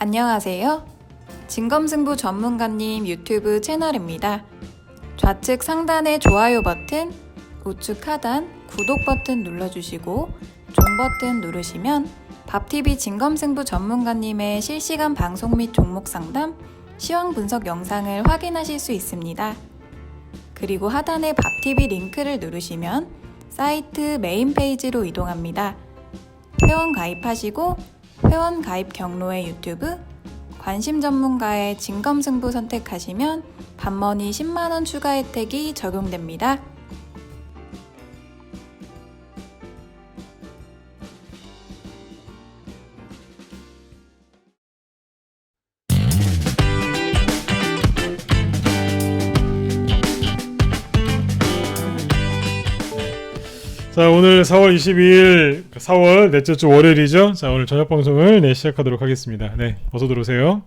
안녕하세요. 진검승부 전문가님 유튜브 채널입니다. 좌측 상단의 좋아요 버튼, 우측 하단 구독 버튼 눌러주시고 종 버튼 누르시면 밥TV 진검승부 전문가님의 실시간 방송 및 종목 상담, 시황 분석 영상을 확인하실 수 있습니다. 그리고 하단의 밥TV 링크를 누르시면 사이트 메인 페이지로 이동합니다. 회원 가입하시고 회원 가입 경로의 유튜브, 관심 전문가의 진검승부 선택하시면 밥머니 10만원 추가 혜택이 적용됩니다. 자, 오늘 4월 22일 4월 넷째 주 월요일이죠. 자, 오늘 저녁 방송을 시작하도록 하겠습니다. 네, 어서 들어오세요.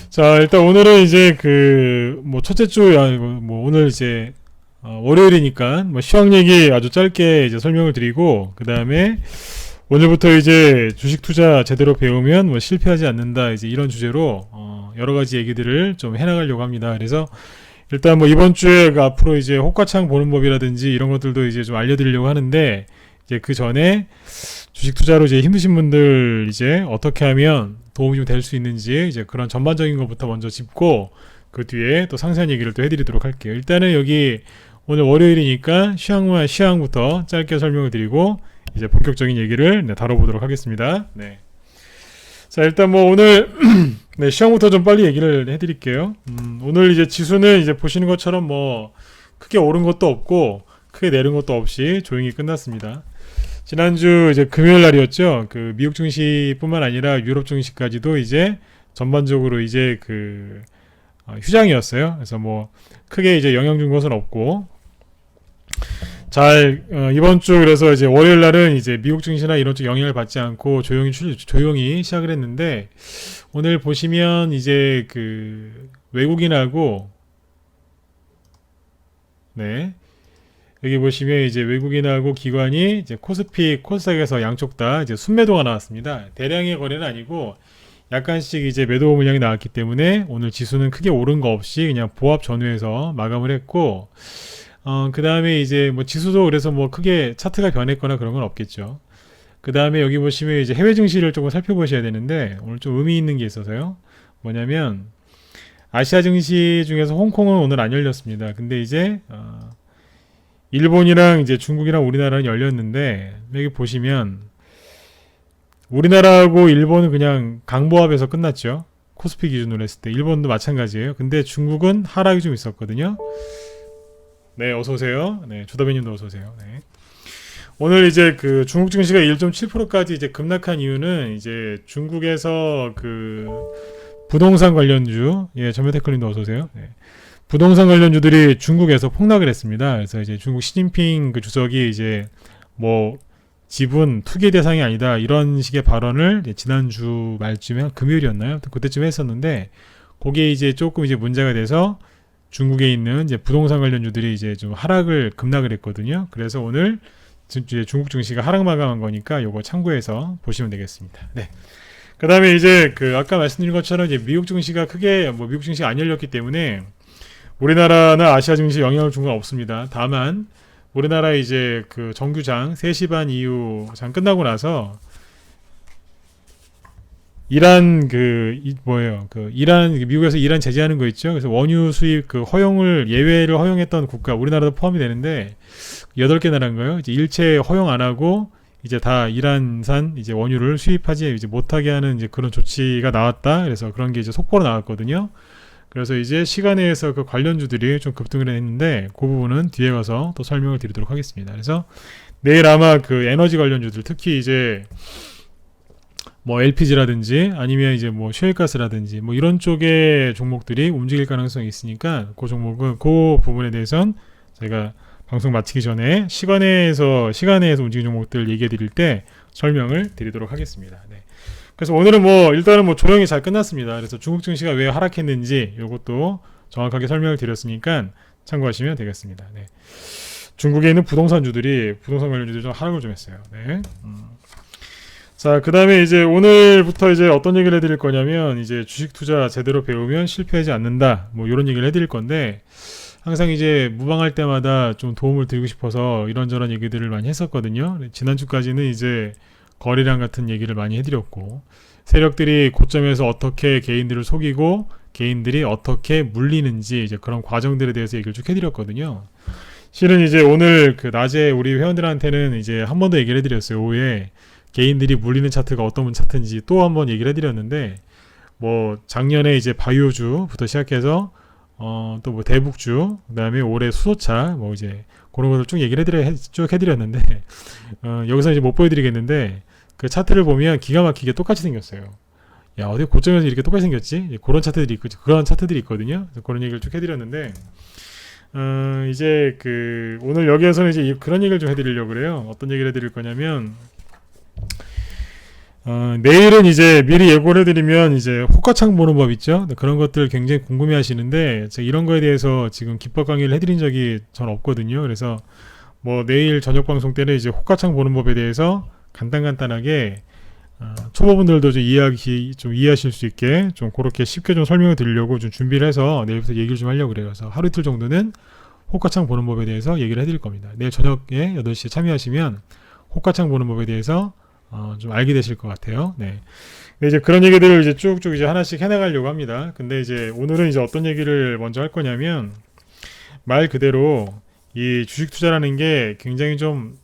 자, 일단 오늘은 이제 첫째 주 오늘 이제 월요일이니까 시황 얘기 아주 짧게 이제 설명을 드리고, 그 다음에 오늘부터 이제 주식 투자 제대로 배우면 실패하지 않는다, 이제 이런 주제로 여러 가지 얘기들을 좀 해나가려고 합니다. 그래서 일단 이번 주에 앞으로 이제 호가창 보는 법이라든지 이런 것들도 이제 좀 알려드리려고 하는데, 이제 그 전에 주식 투자로 이제 힘드신 분들 이제 어떻게 하면 도움이 좀 될 수 있는지 이제 그런 전반적인 것부터 먼저 짚고, 그 뒤에 또 상세한 얘기를 또 해드리도록 할게요. 일단은 여기 오늘 월요일이니까 시황부터 짧게 설명을 드리고 이제 본격적인 얘기를 다뤄보도록 하겠습니다. 네. 자, 일단 오늘 네, 시황부터 좀 빨리 얘기를 해드릴게요. 오늘 이제 지수는 이제 보시는 것처럼 크게 오른 것도 없고 크게 내린 것도 없이 조용히 끝났습니다. 지난주 이제 금요일 날이었죠. 그 미국 증시뿐만 아니라 유럽 증시까지도 이제 전반적으로 이제 휴장이었어요. 그래서 크게 이제 영향 준 것은 없고, 이번 주 그래서 이제 월요일 날은 이제 미국 증시나 이런 쪽 영향을 받지 않고 조용히 시작을 했는데, 오늘 보시면 이제 외국인하고, 네, 여기 보시면 이제 외국인하고 기관이 이제 코스피, 코스닥에서 양쪽 다 이제 순매도가 나왔습니다. 대량의 거래는 아니고 약간씩 이제 매도 물량이 나왔기 때문에 오늘 지수는 크게 오른 거 없이 그냥 보합 전후에서 마감을 했고, 그 다음에 이제 지수도 그래서 크게 차트가 변했거나 그런 건 없겠죠. 그 다음에 여기 보시면 이제 해외 증시를 조금 살펴보셔야 되는데, 오늘 좀 의미 있는 게 있어서요. 뭐냐면, 아시아 증시 중에서 홍콩은 오늘 안 열렸습니다. 근데 이제, 일본이랑 이제 중국이랑 우리나라는 열렸는데, 여기 보시면, 우리나라하고 일본은 그냥 강보합에서 끝났죠. 코스피 기준으로 했을 때. 일본도 마찬가지예요. 근데 중국은 하락이 좀 있었거든요. 네, 어서오세요. 네, 주더비님도 어서오세요. 네. 오늘 이제 중국 증시가 1.7%까지 이제 급락한 이유는 이제 중국에서 부동산 관련주, 예, 전면테클님도 어서오세요. 네. 부동산 관련주들이 중국에서 폭락을 했습니다. 그래서 이제 중국 시진핑 주석이 이제 지분 투기 대상이 아니다, 이런 식의 발언을 지난주 말쯤에 금요일이었나요? 그때쯤에 했었는데, 그게 이제 조금 이제 문제가 돼서 중국에 있는 이제 부동산 관련주들이 이제 좀 급락을 했거든요. 그래서 오늘 이제 중국 증시가 하락 마감한 거니까 요거 참고해서 보시면 되겠습니다. 네. 그 다음에 이제 아까 말씀드린 것처럼 이제 미국 증시가 크게 미국 증시가 안 열렸기 때문에 우리나라나 아시아 증시 영향을 준 건 없습니다. 다만 우리나라 이제 정규장 3시 반 이후 장 끝나고 나서 미국에서 이란 제재하는 거 있죠. 그래서 원유 수입 예외를 허용했던 국가, 우리나라도 포함이 되는데 8개 나라인가요? 이제 일체 허용 안 하고 이제 다 이란산 이제 원유를 수입하지 이제 못하게 하는 이제 그런 조치가 나왔다. 그래서 그런 게 이제 속보로 나왔거든요. 그래서 이제 시간에서 관련주들이 좀 급등을 했는데, 그 부분은 뒤에 가서 또 설명을 드리도록 하겠습니다. 그래서 내일 아마 에너지 관련주들, 특히 이제 LPG라든지 아니면 이제 셰일가스라든지 이런 쪽의 종목들이 움직일 가능성이 있으니까 그 부분에 대해서는 제가 방송 마치기 전에 시간에서 움직이는 종목들 얘기해 드릴 때 설명을 드리도록 하겠습니다. 네. 그래서 오늘은 일단은 조용히 잘 끝났습니다. 그래서 중국 증시가 왜 하락했는지 이것도 정확하게 설명을 드렸으니까 참고하시면 되겠습니다. 네. 중국에 있는 부동산 관련주들이 좀 하락을 좀 했어요. 네. 자, 그 다음에 이제 오늘부터 이제 어떤 얘기를 해드릴 거냐면, 이제 주식 투자 제대로 배우면 실패하지 않는다. 뭐, 이런 얘기를 해드릴 건데, 항상 이제 무방할 때마다 좀 도움을 드리고 싶어서 이런저런 얘기들을 많이 했었거든요. 지난주까지는 이제 거래량 같은 얘기를 많이 해드렸고, 세력들이 고점에서 어떻게 개인들을 속이고, 개인들이 어떻게 물리는지, 이제 그런 과정들에 대해서 얘기를 쭉 해드렸거든요. 실은 이제 오늘 그 낮에 우리 회원들한테는 이제 한 번 더 얘기를 해드렸어요. 오후에. 개인들이 물리는 차트가 어떤 차트인지 또 한 번 얘기를 해드렸는데, 뭐 작년에 이제 바이오주부터 시작해서 또 뭐 대북주, 그다음에 올해 수소차, 뭐 이제 그런 것들 쭉 얘기를 쭉 해드렸는데, 여기서 이제 못 보여드리겠는데, 그 차트를 보면 기가 막히게 똑같이 생겼어요. 야, 어디 고점에서 이렇게 똑같이 생겼지? 그런 차트들이 있고, 그런 차트들이 있거든요. 그래서 그런 얘기를 쭉 해드렸는데, 이제 그 오늘 여기에서는 이제 그런 얘기를 좀 해드리려고 그래요. 어떤 얘기를 해드릴 거냐면, 내일은 이제 미리 예고를 해드리면 이제 호가창 보는 법 있죠? 그런 것들 굉장히 궁금해 하시는데, 제가 이런 거에 대해서 지금 기법 강의를 해드린 적이 전 없거든요. 그래서 뭐 내일 저녁 방송 때는 이제 호가창 보는 법에 대해서 간단하게 초보분들도 좀 이해하실 수 있게 좀 그렇게 쉽게 좀 설명을 드리려고 좀 준비를 해서 내일부터 얘기를 좀 하려고 그래요. 그래서 하루 이틀 정도는 호가창 보는 법에 대해서 얘기를 해드릴 겁니다. 내일 저녁에 8시에 참여하시면 호가창 보는 법에 대해서 좀 알게 되실 것 같아요. 네. 근데 이제 그런 얘기들을 이제 쭉쭉 이제 하나씩 해나가려고 합니다. 근데 이제 오늘은 이제 어떤 얘기를 먼저 할 거냐면, 말 그대로 이 주식 투자라는 게 굉장히 좀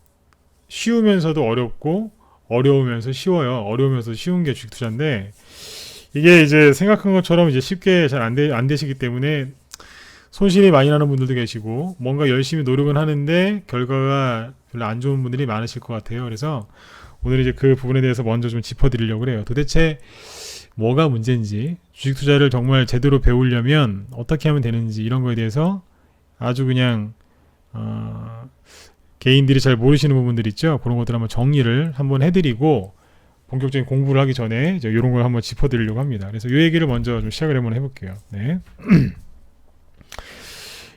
쉬우면서도 어렵고, 어려우면서 쉬워요. 어려우면서 쉬운 게 주식 투자인데, 이게 이제 생각한 것처럼 이제 쉽게 잘 안 되시기 때문에 손실이 많이 나는 분들도 계시고, 뭔가 열심히 노력은 하는데 결과가 별로 안 좋은 분들이 많으실 것 같아요. 그래서 오늘 이제 그 부분에 대해서 먼저 좀 짚어드리려고 그래요. 도대체 뭐가 문제인지, 주식 투자를 정말 제대로 배우려면 어떻게 하면 되는지, 이런 거에 대해서 아주 그냥 개인들이 잘 모르시는 부분들 있죠. 그런 것들 한번 정리를 한번 해드리고 본격적인 공부를 하기 전에 이제 이런 걸 한번 짚어드리려고 합니다. 그래서 이 얘기를 먼저 좀 시작을 한번 해볼게요. 네.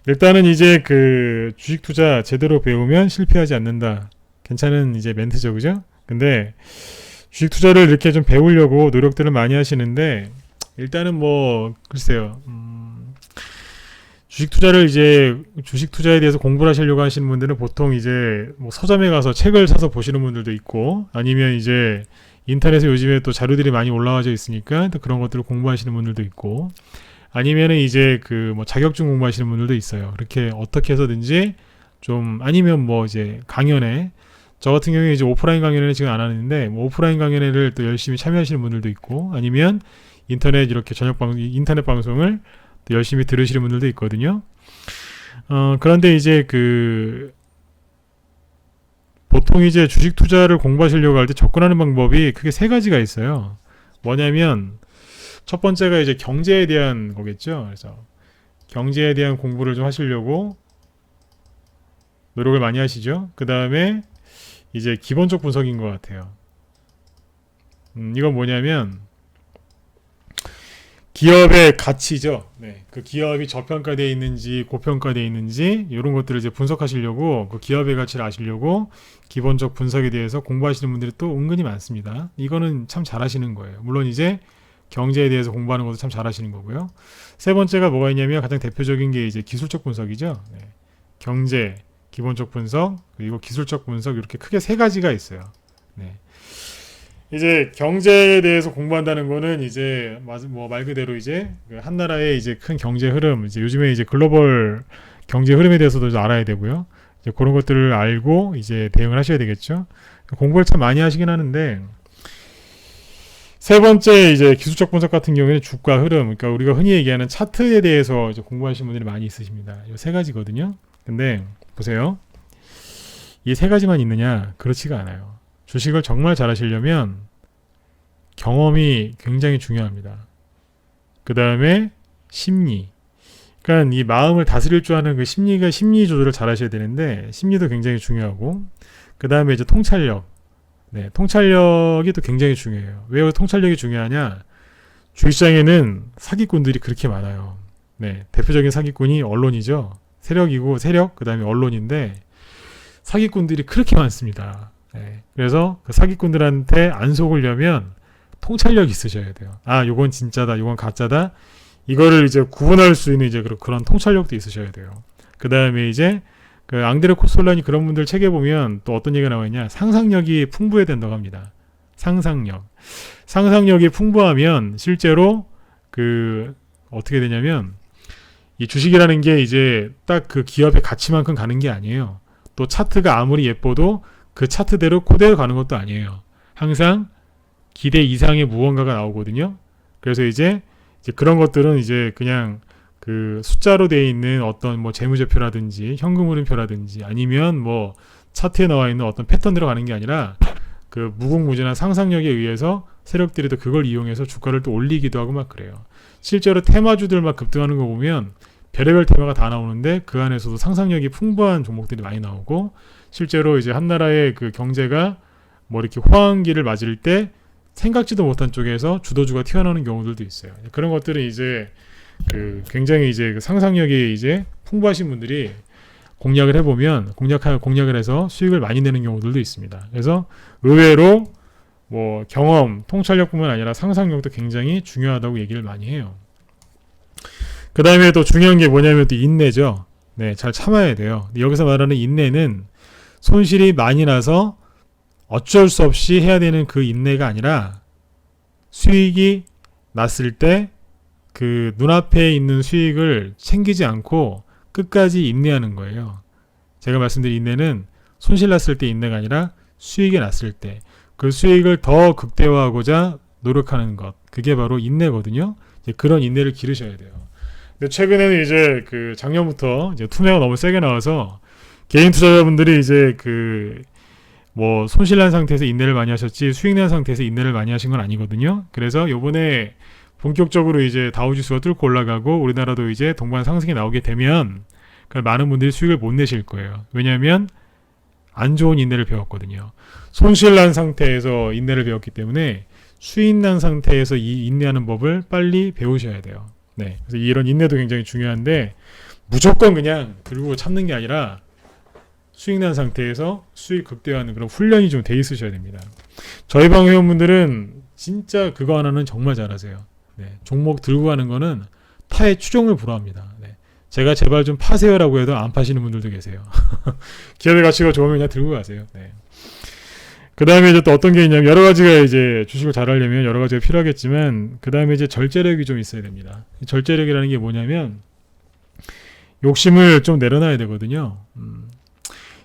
일단은 이제 그 주식 투자 제대로 배우면 실패하지 않는다. 괜찮은 이제 멘트죠, 그죠? 근데 주식 투자를 이렇게 좀 배우려고 노력들을 많이 하시는데, 일단은 뭐 글쎄요, 주식 투자에 대해서 공부를 하시려고 하시는 분들은 보통 이제 뭐 서점에 가서 책을 사서 보시는 분들도 있고, 아니면 이제 인터넷에 요즘에 또 자료들이 많이 올라와져 있으니까 또 그런 것들을 공부하시는 분들도 있고, 아니면은 이제 그 뭐 자격증 공부하시는 분들도 있어요. 그렇게 어떻게 해서든지 좀, 아니면 뭐 이제 강연에, 저 같은 경우에 이제 오프라인 강연회는 지금 안 하는데, 뭐 오프라인 강연회를 또 열심히 참여하시는 분들도 있고, 아니면 인터넷 이렇게 인터넷 방송을 또 열심히 들으시는 분들도 있거든요. 그런데 이제 그 보통 이제 주식 투자를 공부하시려고 할 때 접근하는 방법이 크게 세 가지가 있어요. 뭐냐면 첫 번째가 이제 경제에 대한 거겠죠. 그래서 경제에 대한 공부를 좀 하시려고 노력을 많이 하시죠. 그 다음에 이제 기본적 분석인 것 같아요. 이건 뭐냐면 기업의 가치죠. 네, 그 기업이 저평가되어 있는지 고평가되어 있는지 이런 것들을 이제 분석하시려고, 그 기업의 가치를 아시려고 기본적 분석에 대해서 공부하시는 분들이 또 은근히 많습니다. 이거는 참 잘하시는 거예요. 물론 이제 경제에 대해서 공부하는 것도 참 잘하시는 거고요. 세 번째가 뭐가 있냐면 가장 대표적인 게 이제 기술적 분석이죠. 네, 경제, 기본적 분석, 그리고 기술적 분석, 이렇게 크게 세 가지가 있어요. 네. 이제 경제에 대해서 공부한다는 거는 이제 뭐 말 그대로 이제 한 나라의 이제 큰 경제 흐름, 이제 요즘에 이제 글로벌 경제 흐름에 대해서도 좀 알아야 되고요. 이제 그런 것들을 알고 이제 대응을 하셔야 되겠죠. 공부를 참 많이 하시긴 하는데, 세 번째 이제 기술적 분석 같은 경우에는 주가 흐름, 그러니까 우리가 흔히 얘기하는 차트에 대해서 이제 공부하시는 분들이 많이 있으십니다. 이 세 가지거든요. 근데 보세요. 이 세 가지만 있느냐? 그렇지가 않아요. 주식을 정말 잘하시려면 경험이 굉장히 중요합니다. 그 다음에 심리. 그러니까 이 마음을 다스릴 줄 아는 그 심리 조절을 잘 하셔야 되는데, 심리도 굉장히 중요하고, 그 다음에 이제 통찰력. 네, 통찰력이 또 굉장히 중요해요. 왜 통찰력이 중요하냐? 주식시장에는 사기꾼들이 그렇게 많아요. 네, 대표적인 사기꾼이 언론이죠. 세력, 그 다음에 언론인데, 사기꾼들이 그렇게 많습니다. 네. 그래서 그 사기꾼들한테 안 속으려면 통찰력 있으셔야 돼요. 아, 요건 진짜다, 요건 가짜다. 이거를 이제 구분할 수 있는 이제 그런 통찰력도 있으셔야 돼요. 그 다음에 이제 그 앙드레 코솔란이 그런 분들 책에 보면 또 어떤 얘기가 나와 있냐? 상상력이 풍부해야 된다고 합니다. 상상력이 풍부하면 실제로 그 어떻게 되냐면 이 주식이라는 게 이제 딱 그 기업의 가치만큼 가는 게 아니에요. 또 차트가 아무리 예뻐도 그 차트대로 그대로 가는 것도 아니에요. 항상 기대 이상의 무언가가 나오거든요. 그래서 이제 그런 것들은 이제 그냥 그 숫자로 되어 있는 어떤 뭐 재무제표라든지 현금 흐름표라든지 아니면 뭐 차트에 나와 있는 어떤 패턴대로 가는 게 아니라 그 무궁무진한 상상력에 의해서 세력들이 또 그걸 이용해서 주가를 또 올리기도 하고 막 그래요. 실제로 테마주들 막 급등하는 거 보면 별의별 테마가 다 나오는데 그 안에서도 상상력이 풍부한 종목들이 많이 나오고 실제로 이제 한 나라의 그 경제가 뭐 이렇게 호황기를 맞을 때 생각지도 못한 쪽에서 주도주가 튀어나오는 경우들도 있어요. 그런 것들은 이제 그 굉장히 이제 그 상상력이 이제 풍부하신 분들이 공략을 해보면 공략을 해서 수익을 많이 내는 경우들도 있습니다. 그래서 의외로 뭐 경험, 통찰력뿐만 아니라 상상력도 굉장히 중요하다고 얘기를 많이 해요. 그 다음에 또 중요한 게 뭐냐면 또 인내죠. 네, 잘 참아야 돼요. 여기서 말하는 인내는 손실이 많이 나서 어쩔 수 없이 해야 되는 그 인내가 아니라 수익이 났을 때 그 눈앞에 있는 수익을 챙기지 않고 끝까지 인내하는 거예요. 제가 말씀드린 인내는 손실 났을 때 인내가 아니라 수익이 났을 때 그 수익을 더 극대화하고자 노력하는 것, 그게 바로 인내거든요. 이제 그런 인내를 기르셔야 돼요. 근데 최근에는 이제 그 작년부터 이제 투매가 너무 세게 나와서 개인 투자자분들이 이제 그 뭐 손실난 상태에서 인내를 많이 하셨지 수익난 상태에서 인내를 많이 하신 건 아니거든요. 그래서 요번에 본격적으로 이제 다우지수가 뚫고 올라가고 우리나라도 이제 동반 상승이 나오게 되면 많은 분들이 수익을 못 내실 거예요. 왜냐하면 안 좋은 인내를 배웠거든요. 손실난 상태에서 인내를 배웠기 때문에 수익난 상태에서 이 인내하는 법을 빨리 배우셔야 돼요. 네, 그래서 이런 인내도 굉장히 중요한데 무조건 그냥 들고 참는 게 아니라 수익난 상태에서 수익 극대화하는 그런 훈련이 좀 돼 있으셔야 됩니다. 저희 방 회원분들은 진짜 그거 하나는 정말 잘하세요. 네, 종목 들고 가는 거는 타의 추종을 불허합니다. 네, 제가 제발 좀 파세요라고 해도 안 파시는 분들도 계세요. 기업의 가치가 좋으면 그냥 들고 가세요. 네. 그 다음에 이제 또 어떤 게 있냐면 여러 가지가 이제 주식을 잘 하려면 여러 가지가 필요하겠지만 그 다음에 이제 절제력이 좀 있어야 됩니다. 절제력이라는 게 뭐냐면 욕심을 좀 내려놔야 되거든요.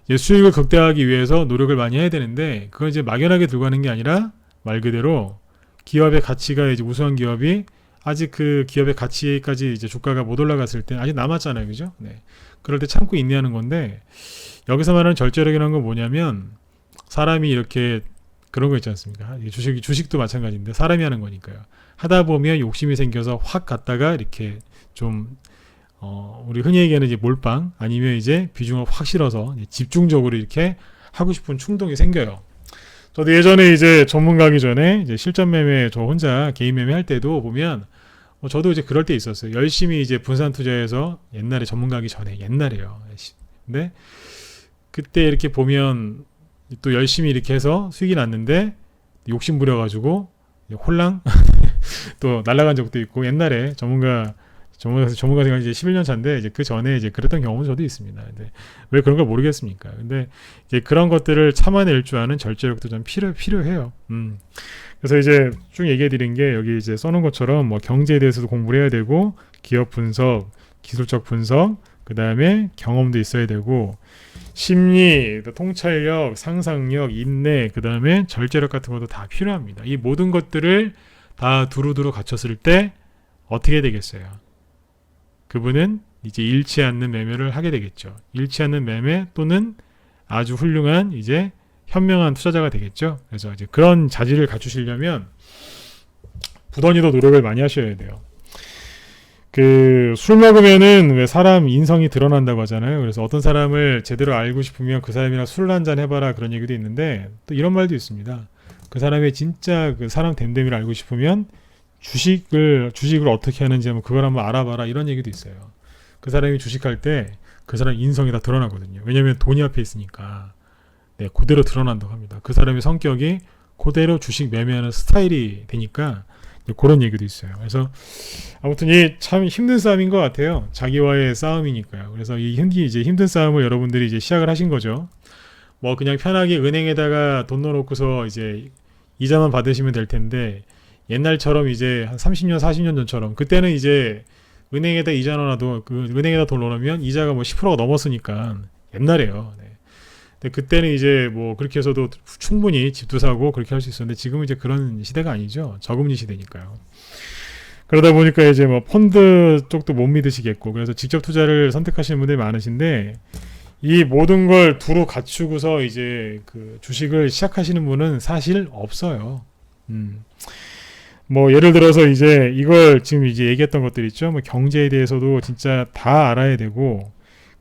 이제 수익을 극대화하기 위해서 노력을 많이 해야 되는데 그건 이제 막연하게 들고 가는 게 아니라 말 그대로 기업의 가치가 이제 우수한 기업이 아직 그 기업의 가치까지 이제 주가가 못 올라갔을 때 아직 남았잖아요, 그죠? 네. 그럴 때 참고 인내하는 건데 여기서 말하는 절제력이라는 건 뭐냐면 사람이 이렇게 그런 거 있지 않습니까? 주식도 마찬가지인데 사람이 하는 거니까요. 하다 보면 욕심이 생겨서 확 갔다가 이렇게 좀 우리 흔히 얘기하는 이제 몰빵 아니면 이제 비중을 확 실어서 집중적으로 이렇게 하고 싶은 충동이 생겨요. 저도 예전에 이제 전문가기 전에 이제 실전 매매 저 혼자 개인 매매 할 때도 보면 저도 이제 그럴 때 있었어요. 열심히 이제 분산 투자해서 옛날에 전문가기 전에 옛날에요. 근데 그때 이렇게 보면 또 열심히 이렇게 해서 수익이 났는데 욕심 부려가지고 홀랑 또 날아간 적도 있고 옛날에 전문가 생활 이제 11년 차인데 이제 그 전에 이제 그랬던 경우는 저도 있습니다. 근데 왜 그런 걸 모르겠습니까? 근데 이제 그런 것들을 참아낼 줄 아는 절제력도 좀 필요해요. 그래서 이제 쭉 얘기해 드린 게 여기 이제 써놓은 것처럼 뭐 경제에 대해서도 공부를 해야 되고 기업 분석, 기술적 분석, 그 다음에 경험도 있어야 되고 심리, 통찰력, 상상력, 인내, 그 다음에 절제력 같은 것도 다 필요합니다. 이 모든 것들을 다 두루두루 갖췄을 때 어떻게 되겠어요? 그분은 이제 잃지 않는 매매를 하게 되겠죠. 잃지 않는 매매 또는 아주 훌륭한 이제 현명한 투자자가 되겠죠. 그래서 이제 그런 자질을 갖추시려면 부단히도 노력을 많이 하셔야 돼요. 그 술 먹으면은 왜 사람 인성이 드러난다고 하잖아요. 그래서 어떤 사람을 제대로 알고 싶으면 그 사람이랑 술 한잔 해봐라 그런 얘기도 있는데 또 이런 말도 있습니다. 그 사람의 진짜 그 사람 됨됨이를 알고 싶으면 주식을 어떻게 하는지 한번 그걸 한번 알아봐라 이런 얘기도 있어요. 그 사람이 주식할 때 그 사람 인성이 다 드러나거든요. 왜냐하면 돈이 앞에 있으니까. 네, 그대로 드러난다고 합니다. 그 사람의 성격이 그대로 주식 매매하는 스타일이 되니까 그런 얘기도 있어요. 그래서 아무튼 이 참 힘든 싸움인 것 같아요. 자기와의 싸움이니까요. 그래서 이 힘든 싸움을 여러분들이 이제 시작을 하신 거죠. 뭐 그냥 편하게 은행에다가 돈 넣어놓고서 이제 이자만 받으시면 될 텐데 옛날처럼 이제 한 30년, 40년 전처럼 그때는 이제 은행에다 이자 넣어놔도 그 은행에다 돈 넣어놓으면 이자가 뭐 10%가 넘었으니까 옛날에요. 네. 근데 그때는 이제 뭐 그렇게 해서도 충분히 집도 사고 그렇게 할 수 있었는데 지금은 이제 그런 시대가 아니죠. 저금리 시대니까요. 그러다 보니까 이제 뭐 펀드 쪽도 못 믿으시겠고 그래서 직접 투자를 선택하시는 분들이 많으신데 이 모든 걸 두루 갖추고서 이제 그 주식을 시작하시는 분은 사실 없어요. 뭐 예를 들어서 이제 이걸 지금 이제 얘기했던 것들 있죠. 뭐 경제에 대해서도 진짜 다 알아야 되고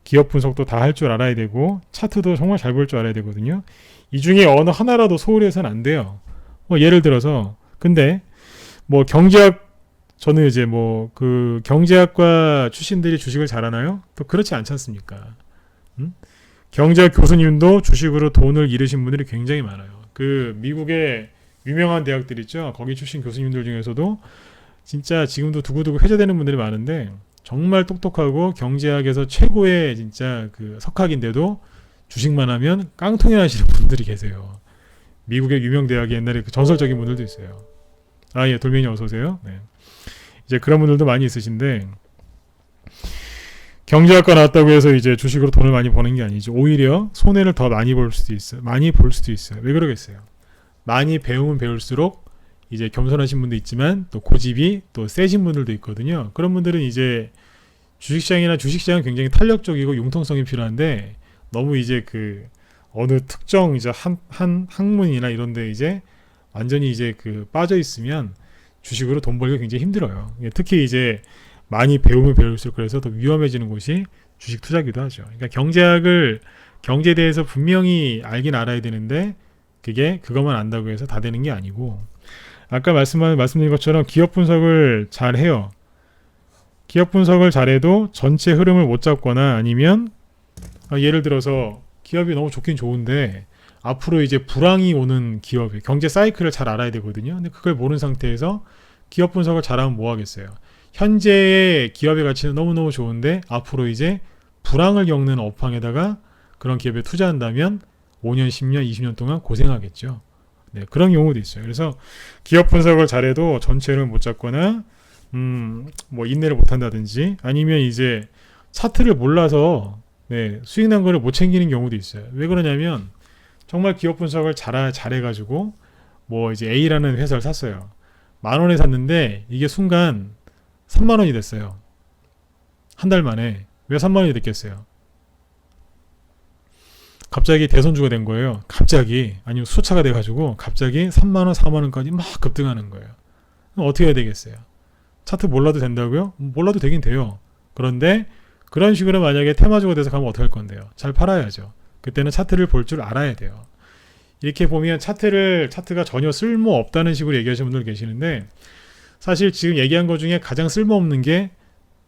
기업 분석도 다 할 줄 알아야 되고 차트도 정말 잘 볼 줄 알아야 되거든요. 이 중에 어느 하나라도 소홀히 해서는 안 돼요. 뭐 예를 들어서 근데 뭐 경제학 저는 이제 뭐 그 경제학과 출신들이 주식을 잘하나요? 또 그렇지 않지 않습니까? 경제학 교수님도 주식으로 돈을 잃으신 분들이 굉장히 많아요. 그 미국의 유명한 대학들 있죠. 거기 출신 교수님들 중에서도 진짜 지금도 두고두고 회자되는 분들이 많은데 정말 똑똑하고 경제학에서 최고의 진짜 그 석학인데도 주식만 하면 깡통이 나시는 분들이 계세요. 미국의 유명 대학에 옛날에 그 전설적인 분들도 있어요. 아, 예, 돌멩이 어서 오세요. 네. 이제 그런 분들도 많이 있으신데 경제학과 나왔다고 해서 이제 주식으로 돈을 많이 버는 게 아니죠. 오히려 손해를 더 많이 볼 수도 있어요. 많이 볼 수도 있어요. 왜 그러겠어요? 많이 배우면 배울수록 이제 겸손하신 분도 있지만 또 고집이 또 세신 분들도 있거든요. 그런 분들은 이제 주식시장은 굉장히 탄력적이고 융통성이 필요한데 너무 이제 그 어느 특정 이제 한 학문이나 이런데 이제 완전히 이제 그 빠져 있으면 주식으로 돈 벌기가 굉장히 힘들어요. 특히 이제 많이 배우면 배울수록 그래서 더 위험해지는 곳이 주식 투자기도 하죠. 그러니까 경제에 대해서 분명히 알긴 알아야 되는데 그것만 안다고 해서 다 되는 게 아니고 아까 말씀드린 것처럼 기업 분석을 잘 해요. 기업 분석을 잘해도 전체 흐름을 못 잡거나 아니면 예를 들어서 기업이 너무 좋긴 좋은데 앞으로 이제 불황이 오는 기업의 경제 사이클을 잘 알아야 되거든요. 근데 그걸 모르는 상태에서 기업 분석을 잘하면 뭐 하겠어요. 현재의 기업의 가치는 너무너무 좋은데 앞으로 이제 불황을 겪는 업황에다가 그런 기업에 투자한다면 5년, 10년, 20년 동안 고생하겠죠. 네, 그런 경우도 있어요. 그래서 기업 분석을 잘해도 전체를 못 잡거나 뭐 인내를 못 한다든지 아니면 이제 차트를 몰라서 네, 수익 난 거를 못 챙기는 경우도 있어요. 왜 그러냐면 정말 기업 분석을 잘해가지고 뭐 이제 A라는 회사를 샀어요. 10,000원에 샀는데 이게 순간 30,000원이 됐어요. 한 달 만에. 왜 30,000원이 됐겠어요? 갑자기 대선주가 된 거예요. 갑자기. 아니면 수차가 돼가지고 갑자기 3만원, 4만원까지 막 급등하는 거예요. 그럼 어떻게 해야 되겠어요? 차트 몰라도 된다고요? 몰라도 되긴 돼요. 그런데 그런 식으로 만약에 테마주가 돼서 가면 어떻게 할 건데요? 잘 팔아야죠. 그때는 차트를 볼 줄 알아야 돼요. 이렇게 보면 차트가 전혀 쓸모없다는 식으로 얘기하시는 분들 계시는데 사실 지금 얘기한 것 중에 가장 쓸모없는 게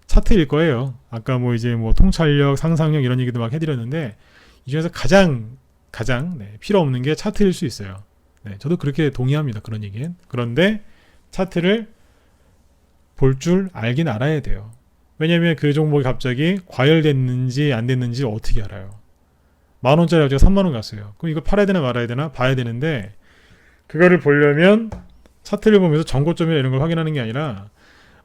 차트일 거예요. 아까 뭐 이제 뭐 통찰력, 상상력 이런 얘기도 막 해드렸는데 이 중에서 가장 네, 필요 없는 게 차트일 수 있어요. 네, 저도 그렇게 동의합니다. 그런 얘기는. 그런데 차트를 볼 줄 알긴 알아야 돼요. 왜냐하면 그 종목이 갑자기 과열됐는지 안 됐는지 어떻게 알아요? 10,000원짜리 가지고 30,000원 갔어요. 그럼 이거 팔아야 되나 말아야 되나 봐야 되는데 그거를 보려면 차트를 보면서 정고점이나 이런 걸 확인하는 게 아니라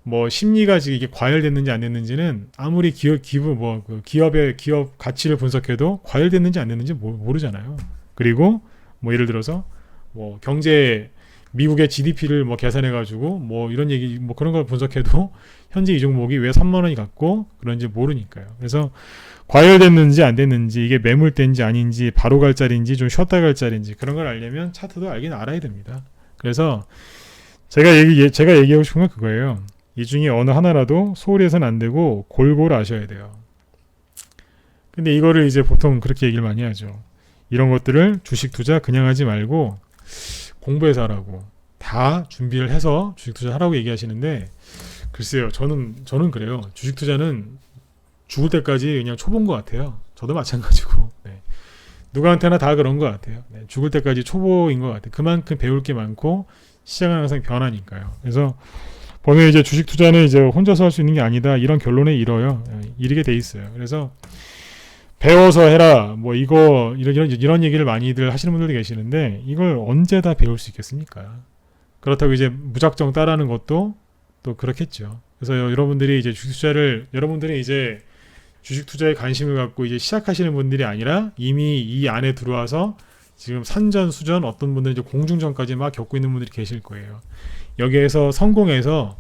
뭐 심리가 지금 이게 과열됐는지 안 됐는지는 아무리 기업의 기업 가치를 분석해도 과열됐는지 안 됐는지 모르잖아요. 그리고 뭐 예를 들어서 뭐 경제 미국의 GDP를 뭐 계산해 가지고 뭐 이런 얘기 뭐 그런 걸 분석해도 현재 이 종목이 왜 30,000원이 갔고 그런지 모르니까요. 그래서 과열됐는지 안 됐는지 이게 매물대인지 아닌지 바로 갈 자리인지 좀 쉬었다 갈 자리인지 그런 걸 알려면 차트도 알긴 알아야 됩니다. 그래서 제가 얘기하고 싶은 건 그거예요. 이 중에 어느 하나라도 소홀히 해서는 안 되고 골고루 아셔야 돼요. 근데 이거를 이제 보통 그렇게 얘기를 많이 하죠. 이런 것들을 주식 투자 그냥 하지 말고 공부해서 하라고. 다 준비를 해서 주식 투자 하라고 얘기하시는데 글쎄요. 저는 그래요. 주식 투자는 죽을 때까지 그냥 초보인 것 같아요. 저도 마찬가지고. 네. 누구한테나 다 그런 것 같아요. 네, 죽을 때까지 초보인 것 같아요. 그만큼 배울 게 많고 시장은 항상 변하니까요. 그래서 보면 이제 주식 투자는 이제 혼자서 할 수 있는 게 아니다. 이런 결론에 이뤄요. 이르게 돼 있어요. 그래서 배워서 해라. 뭐 이거 이런 얘기를 많이들 하시는 분들도 계시는데 이걸 언제 다 배울 수 있겠습니까? 그렇다고 이제 무작정 따라하는 것도 또 그렇겠죠. 그래서 여러분들이 이제 주식 투자에 관심을 갖고 이제 시작하시는 분들이 아니라 이미 이 안에 들어와서 지금 산전수전 어떤 분들은 이제 공중전까지 막 겪고 있는 분들이 계실 거예요. 여기에서 성공해서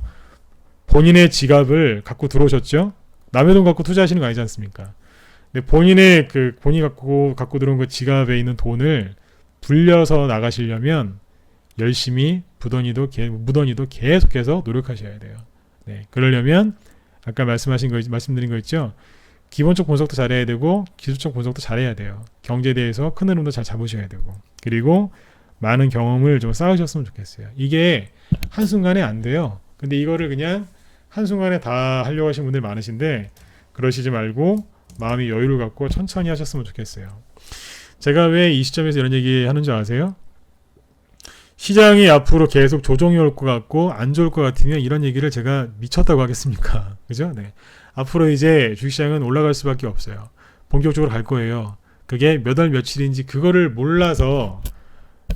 본인의 지갑을 갖고 들어오셨죠? 남의 돈 갖고 투자하시는 거 아니지 않습니까? 근데 본인이 갖고 들어온 그 지갑에 있는 돈을 불려서 나가시려면 열심히 무던히도 계속해서 노력하셔야 돼요. 네, 그러려면 아까 말씀드린 거 있죠? 기본적 분석도 잘해야 되고 기술적 분석도 잘해야 돼요. 경제에 대해서 큰 흐름도 잘 잡으셔야 되고 그리고 많은 경험을 좀 쌓으셨으면 좋겠어요. 이게 한순간에 안 돼요. 근데 이거를 그냥 한순간에 다 하려고 하시는 분들 많으신데 그러시지 말고 마음이 여유를 갖고 천천히 하셨으면 좋겠어요. 제가 왜 이 시점에서 이런 얘기 하는 줄 아세요? 시장이 앞으로 계속 조정이 올 것 같고 안 좋을 것 같으면 이런 얘기를 제가 미쳤다고 하겠습니까? 그죠? 네. 앞으로 이제 주식시장은 올라갈 수밖에 없어요. 본격적으로 갈 거예요. 그게 몇 월 며칠인지 그걸 몰라서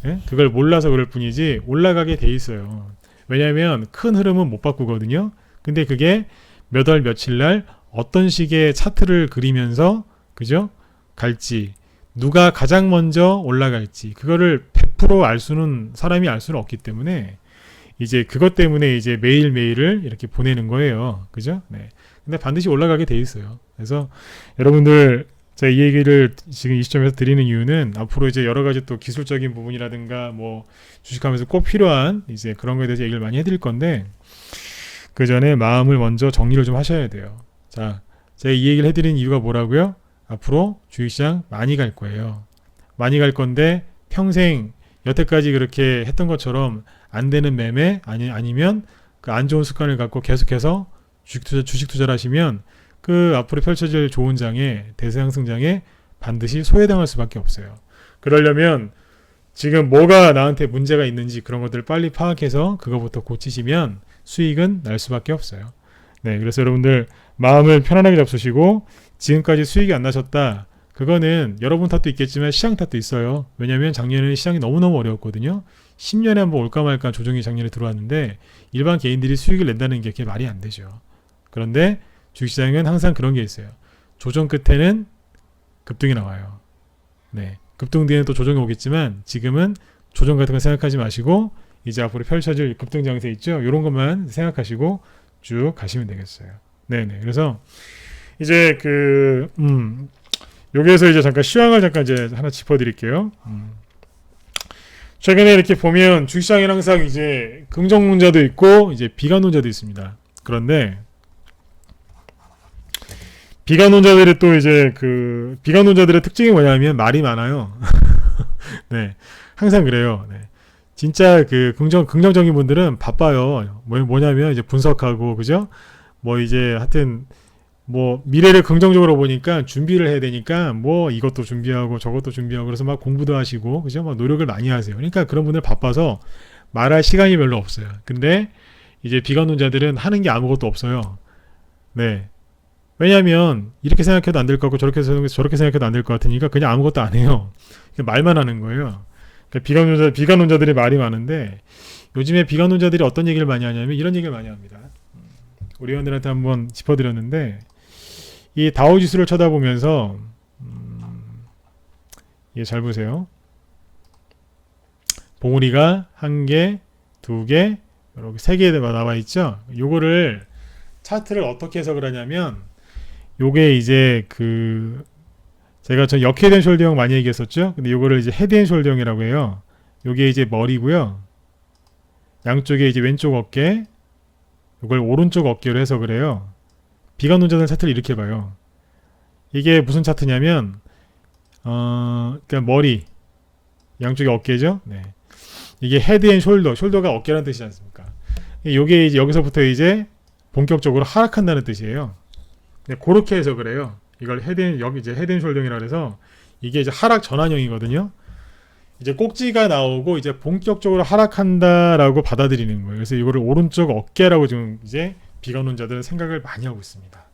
그럴 뿐이지 올라가게 돼 있어요. 왜냐하면 큰 흐름은 못 바꾸거든요. 근데 그게 몇 월 며칠 날 어떤 식의 차트를 그리면서 그죠? 갈지 누가 가장 먼저 올라갈지 그거를 100% 사람이 알 수는 없기 때문에 이제 그것 때문에 이제 매일매일을 이렇게 보내는 거예요. 그죠? 네. 근데 반드시 올라가게 돼 있어요. 그래서 여러분들 제가 이 얘기를 지금 이 시점에서 드리는 이유는 앞으로 이제 여러 가지 또 기술적인 부분이라든가 뭐 주식하면서 꼭 필요한 이제 그런 거에 대해서 얘기를 많이 해드릴 건데 그 전에 마음을 먼저 정리를 좀 하셔야 돼요. 자, 제가 이 얘기를 해드린 이유가 뭐라고요? 앞으로 주식시장 많이 갈 거예요. 많이 갈 건데 평생 여태까지 그렇게 했던 것처럼 안 되는 매매 아니면 그 안 좋은 습관을 갖고 계속해서 주식 투자를 하시면 그 앞으로 펼쳐질 좋은 장에 대세상승장에 반드시 소외당할 수밖에 없어요. 그러려면 지금 뭐가 나한테 문제가 있는지 그런 것들을 빨리 파악해서 그거부터 고치시면 수익은 날 수밖에 없어요. 네, 그래서 여러분들 마음을 편안하게 잡수시고 지금까지 수익이 안 나셨다. 그거는 여러분 탓도 있겠지만 시장 탓도 있어요. 왜냐하면 작년에는 시장이 너무너무 어려웠거든요. 10년에 한번 올까 말까 조정이 작년에 들어왔는데 일반 개인들이 수익을 낸다는 게 그게 말이 안 되죠. 그런데 주식시장은 항상 그런 게 있어요. 조정 끝에는 급등이 나와요. 네, 급등 뒤에는 또 조정이 오겠지만 지금은 조정 같은 거 생각하지 마시고 이제 앞으로 펼쳐질 급등 장세 있죠. 이런 것만 생각하시고 쭉 가시면 되겠어요. 네네. 그래서 이제 여기에서 이제 잠깐 시황을 이제 하나 짚어드릴게요. 최근에 이렇게 보면 주식시장에는 항상 이제 긍정론자도 있고 이제 비관론자도 있습니다. 그런데 비관론자들의 또 이제 비관론자들의 특징이 뭐냐면 말이 많아요. 네, 항상 그래요. 네. 진짜 긍정적인 분들은 바빠요. 뭐냐면 이제 분석하고 그죠? 뭐 이제 하여튼 뭐 미래를 긍정적으로 보니까 준비를 해야 되니까 뭐 이것도 준비하고 저것도 준비하고 그래서 막 공부도 하시고 그죠? 막 노력을 많이 하세요. 그러니까 그런 분들 바빠서 말할 시간이 별로 없어요. 근데 이제 비관론자들은 하는 게 아무것도 없어요. 네. 왜냐하면 이렇게 생각해도 안 될 것 같고 저렇게 생각해도 안 될 것 같으니까 그냥 아무것도 안 해요. 말만 하는 거예요. 그러니까 비관론자들이 말이 많은데 요즘에 비관론자들이 어떤 얘기를 많이 하냐면 이런 얘기를 많이 합니다. 우리 회원들한테 한번 짚어드렸는데 이 다우지수를 쳐다보면서 잘 보세요. 봉우리가 1개, 2개, 이렇게 3개 나와 있죠. 요거를 차트를 어떻게 해석을 하냐면 요게 이제 제가 전 역헤드 앤 숄더형 많이 얘기했었죠. 근데 요거를 이제 헤드 앤 숄더형이라고 해요. 요게 이제 머리고요. 양쪽에 이제 왼쪽 어깨, 요걸 오른쪽 어깨로 해석을 해요. 비관론자들 차트를 이렇게 봐요. 이게 무슨 차트냐면 그러니까 머리, 양쪽에 어깨죠. 네. 이게 헤드 앤 숄더가 어깨라는 뜻이지 않습니까? 요게 이제 여기서부터 이제 본격적으로 하락한다는 뜻이에요. 네, 그렇게 해석을 해요. 이걸 여기 이제 헤드 앤 숄더이라 그래서 이게 이제 하락 전환형이거든요. 이제 꼭지가 나오고 이제 본격적으로 하락한다라고 받아들이는 거예요. 그래서 이거를 오른쪽 어깨라고 지금 이제 비관론자들은 생각을 많이 하고 있습니다.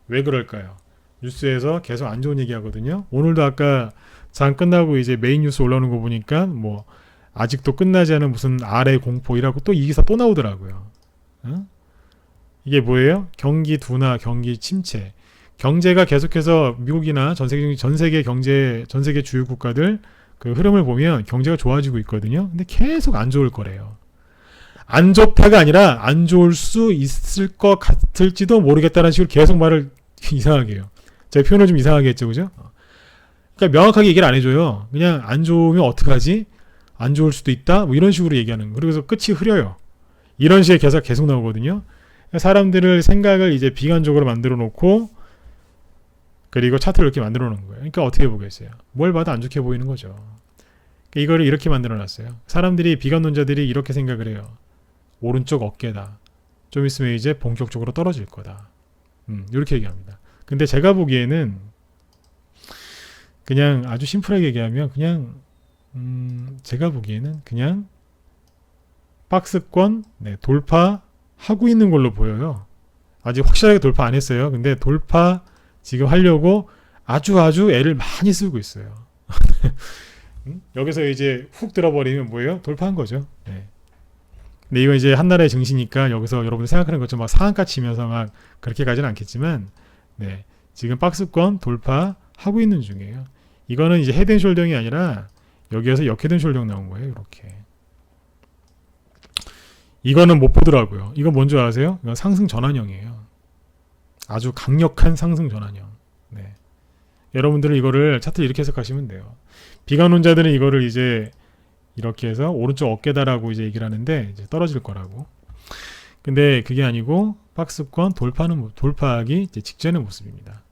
왜 그럴까요? 뉴스에서 계속 안 좋은 얘기 하거든요. 오늘도 아까 장 끝나고 이제 메인 뉴스 올라오는 거 보니까 뭐 아직도 끝나지 않은 무슨 아래 공포이라고 또 이 기사 또 나오더라고요. 응? 이게 뭐예요? 경기 둔화, 경기 침체. 경제가 계속해서 미국이나 전 세계 경제, 전 세계 주요 국가들 그 흐름을 보면 경제가 좋아지고 있거든요. 근데 계속 안 좋을 거래요. 안 좋다가 아니라 안 좋을 수 있을 것 같을지도 모르겠다는 식으로 계속 말을 이상하게 해요. 제 표현을 좀 이상하게 했죠, 그죠? 그러니까 명확하게 얘기를 안 해줘요. 그냥 안 좋으면 어떡하지? 안 좋을 수도 있다? 뭐 이런 식으로 얘기하는 거. 그래서 끝이 흐려요. 이런 식의 개사가 계속 나오거든요. 사람들을 생각을 이제 비관적으로 만들어 놓고 그리고 차트를 이렇게 만들어 놓은 거예요. 그러니까 어떻게 보겠어요? 뭘 봐도 안 좋게 보이는 거죠. 그러니까 이거를 이렇게 만들어 놨어요. 사람들이 비관론자들이 이렇게 생각을 해요. 오른쪽 어깨다. 좀 있으면 이제 본격적으로 떨어질 거다. 이렇게 얘기합니다. 근데 제가 보기에는 그냥 아주 심플하게 얘기하면 그냥 제가 보기에는 그냥 박스권 돌파하고 있는 걸로 보여요. 아직 확실하게 돌파 안 했어요. 근데 돌파 지금 하려고 아주 애를 많이 쓰고 있어요. 여기서 이제 훅 들어버리면 뭐예요? 돌파한 거죠. 네. 근데 이거 이제 한나라의 증시니까 여기서 여러분들 생각하는 것처럼 막 상한가 치면서 막 그렇게 가지는 않겠지만, 네. 지금 박스권 돌파하고 있는 중이에요. 이거는 이제 헤드앤숄더형이 아니라 여기에서 역헤드앤숄더형 나온 거예요. 이렇게. 이거는 못 보더라고요. 이건 뭔지 아세요? 이건 상승 전환형이에요. 아주 강력한 상승 전환형. 네. 여러분들은 이거를 차트를 이렇게 해석하시면 돼요. 비관론자들은 이거를 이제 이렇게 해서 오른쪽 어깨다라고 이제 얘기를 하는데 이제 떨어질 거라고. 근데 그게 아니고 박스권 돌파하기 이제 직전의 모습입니다.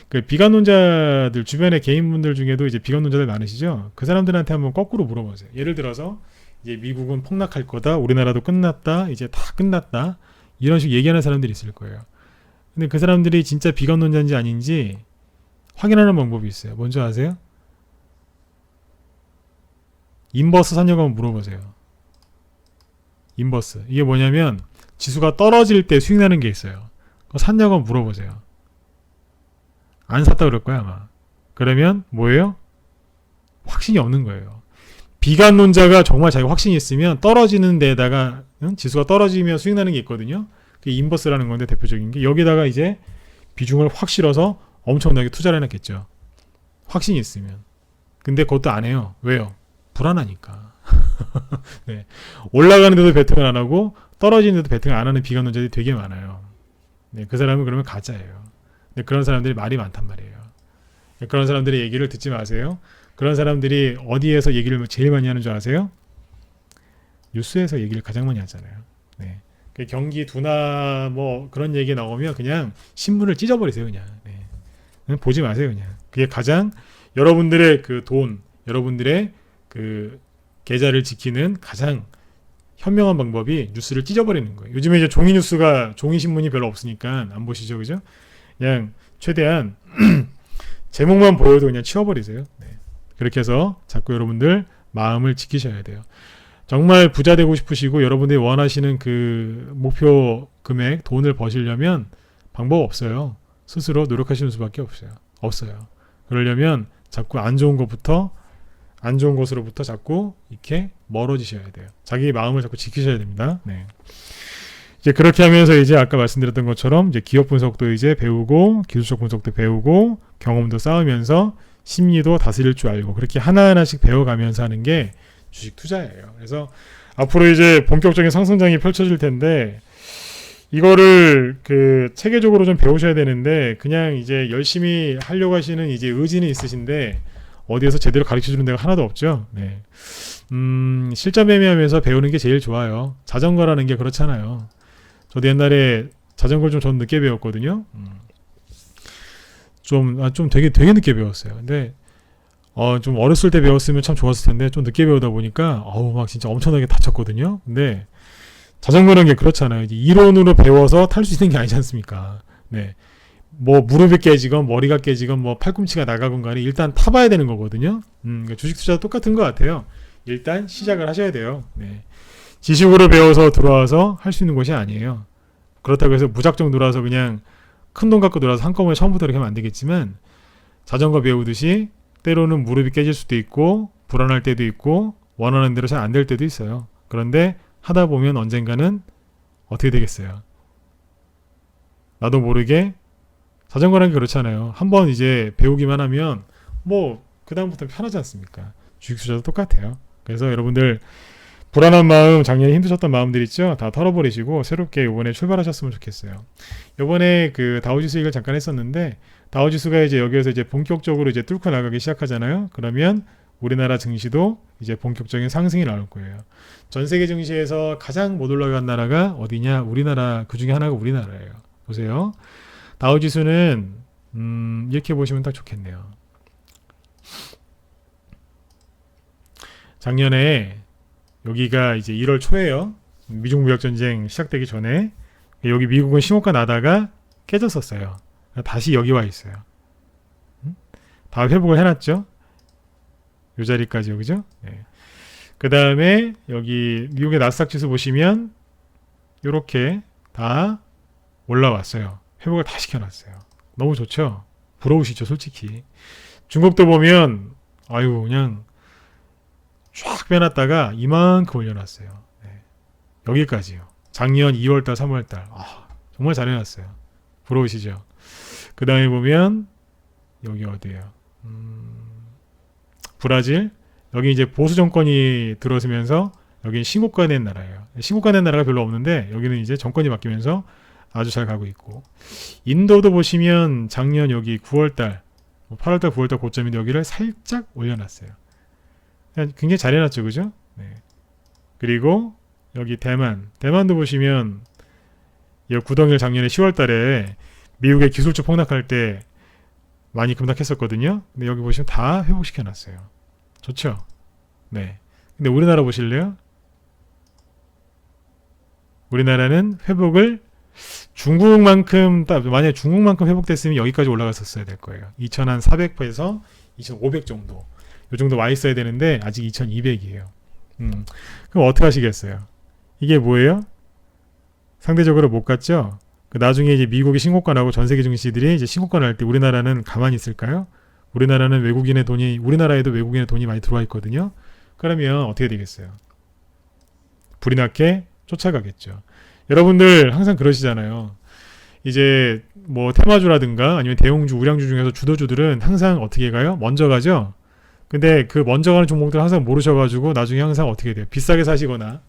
그 비관론자들 주변의 개인분들 중에도 이제 비관론자들 많으시죠? 그 사람들한테 한번 거꾸로 물어보세요. 예를 들어서 이제 미국은 폭락할 거다, 우리나라도 끝났다, 이제 다 끝났다 이런 식으로 얘기하는 사람들이 있을 거예요. 근데 그 사람들이 진짜 비관론자인지 아닌지 확인하는 방법이 있어요. 뭔지 아세요? 인버스 샀냐고 한번 물어보세요. 인버스. 이게 뭐냐면 지수가 떨어질 때 수익 나는 게 있어요. 그거 샀냐고 한번 물어보세요. 안 샀다 그럴 거야 아마. 그러면 뭐예요? 확신이 없는 거예요. 비관론자가 정말 자기가 확신이 있으면 떨어지는 데다가 지수가 떨어지면 수익 나는 게 있거든요. 그게 인버스라는 건데 대표적인 게 여기다가 이제 비중을 확 실어서 엄청나게 투자를 해놨겠죠. 확신이 있으면. 근데 그것도 안 해요. 왜요? 불안하니까. 네. 올라가는데도 베팅을 안 하고 떨어지는데도 베팅을 안 하는 비관론자들이 되게 많아요. 네. 그 사람은 그러면 가짜예요. 네. 그런 사람들이 말이 많단 말이에요. 네. 그런 사람들의 얘기를 듣지 마세요. 그런 사람들이 어디에서 얘기를 제일 많이 하는 줄 아세요? 뉴스에서 얘기를 가장 많이 하잖아요. 네. 경기 둔화 뭐 그런 얘기 나오면 그냥 신문을 찢어버리세요. 그냥. 네. 그냥 보지 마세요. 그냥. 그게 가장 여러분들의 그 돈, 여러분들의 그 계좌를 지키는 가장 현명한 방법이 뉴스를 찢어버리는 거예요. 요즘에 이제 종이 신문이 별로 없으니까 안 보시죠, 그죠? 그냥 최대한 제목만 보여도 그냥 치워버리세요. 네. 그렇게 해서 자꾸 여러분들 마음을 지키셔야 돼요. 정말 부자 되고 싶으시고 여러분들이 원하시는 그 목표 금액 돈을 버시려면 방법 없어요. 스스로 노력하시는 수밖에 없어요. 그러려면 자꾸 안 좋은 것으로부터 자꾸 이렇게 멀어지셔야 돼요. 자기 마음을 자꾸 지키셔야 됩니다. 네. 이제 그렇게 하면서 이제 아까 말씀드렸던 것처럼 이제 기업 분석도 이제 배우고 기술적 분석도 배우고 경험도 쌓으면서 심리도 다스릴 줄 알고 그렇게 하나하나씩 배워가면서 하는 게 주식 투자예요. 그래서 앞으로 이제 본격적인 상승장이 펼쳐질 텐데 이거를 그 체계적으로 좀 배우셔야 되는데 그냥 이제 열심히 하려고 하시는 이제 의지는 있으신데 어디에서 제대로 가르쳐주는 데가 하나도 없죠. 네. 실전 매매하면서 배우는 게 제일 좋아요. 자전거라는 게 그렇잖아요. 저도 옛날에 자전거를 좀 전 늦게 배웠거든요. 좀 되게 늦게 배웠어요. 근데 좀 어렸을 때 배웠으면 참 좋았을 텐데 좀 늦게 배우다 보니까 막 진짜 엄청나게 다쳤거든요. 근데 자전거라는 게 그렇잖아요. 이제 이론으로 배워서 탈 수 있는 게 아니지 않습니까? 네. 뭐 무릎이 깨지건 머리가 깨지건 뭐 팔꿈치가 나가건 간에 일단 타봐야 되는 거거든요. 그러니까 주식 투자도 똑같은 것 같아요. 일단 시작을 하셔야 돼요. 네. 지식으로 배워서 들어와서 할 수 있는 것이 아니에요. 그렇다고 해서 무작정 들어와서 그냥 큰 돈 갖고 들어와서 한꺼번에 처음부터 이렇게 하면 안 되겠지만 자전거 배우듯이 때로는 무릎이 깨질 수도 있고 불안할 때도 있고 원하는 대로 잘 안 될 때도 있어요. 그런데 하다 보면 언젠가는 어떻게 되겠어요? 나도 모르게 자전거라는 게 그렇잖아요. 한번 이제 배우기만 하면 뭐 그다음부터는 편하지 않습니까? 주식 투자도 똑같아요. 그래서 여러분들 불안한 마음, 작년에 힘드셨던 마음들 있죠? 다 털어버리시고 새롭게 이번에 출발하셨으면 좋겠어요. 이번에 그 다우지수 얘기를 잠깐 했었는데 다우지수가 이제 여기에서 이제 본격적으로 이제 뚫고 나가기 시작하잖아요. 그러면 우리나라 증시도 이제 본격적인 상승이 나올 거예요. 전 세계 증시에서 가장 못 올라간 나라가 어디냐? 우리나라, 그 중에 하나가 우리나라예요. 보세요. 다우지수는 이렇게 보시면 딱 좋겠네요. 작년에 여기가 이제 1월 초에요. 미중 무역 전쟁 시작되기 전에 여기 미국은 신고가 나다가 깨졌었어요. 다시 여기 와 있어요. 다 회복을 해놨죠. 이 자리까지 여기죠. 네. 그 다음에 여기 미국의 나스닥 지수 보시면 이렇게 다 올라왔어요. 회복을 다 시켜놨어요. 너무 좋죠. 부러우시죠, 솔직히. 중국도 보면 아유 그냥 쫙 빼놨다가 이만큼 올려놨어요. 네. 여기까지요. 작년 2월달, 3월달. 정말 잘해놨어요. 부러우시죠? 그 다음에 보면 여기 어디예요? 브라질. 여기 이제 보수 정권이 들어서면서 여기 신고가 낸 나라예요. 신고가 낸 나라가 별로 없는데 여기는 이제 정권이 바뀌면서 아주 잘 가고 있고, 인도도 보시면 작년 여기 9월달, 8월달, 9월달 고점인데 여기를 살짝 올려놨어요. 굉장히 잘 해놨죠, 그죠? 네. 그리고 여기 대만도 보시면 이 구덩이를 작년에 10월달에 미국의 기술주 폭락할 때 많이 급락했었거든요. 근데 여기 보시면 다 회복시켜놨어요. 좋죠? 네. 근데 우리나라 보실래요? 우리나라는 회복을 중국만큼, 만약에 중국만큼 회복됐으면 여기까지 올라갔었어야 될 거예요. 2,400에서 2,500 정도. 이 정도 와 있어야 되는데 아직 2,200이에요. 그럼 어떻게 하시겠어요? 이게 뭐예요? 상대적으로 못 갔죠? 나중에 이제 미국이 신고가 나고 전 세계 증시들이 이제 신고가 날 때 우리나라는 가만히 있을까요? 우리나라는 우리나라에도 외국인의 돈이 많이 들어와 있거든요. 그러면 어떻게 되겠어요? 불이 나게 쫓아가겠죠. 여러분들 항상 그러시잖아요. 이제 뭐 테마주라든가 아니면 대형주, 우량주 중에서 주도주들은 항상 어떻게 가요? 먼저 가죠. 근데 그 먼저 가는 종목들 항상 모르셔가지고 나중에 항상 어떻게 돼요? 비싸게 사시거나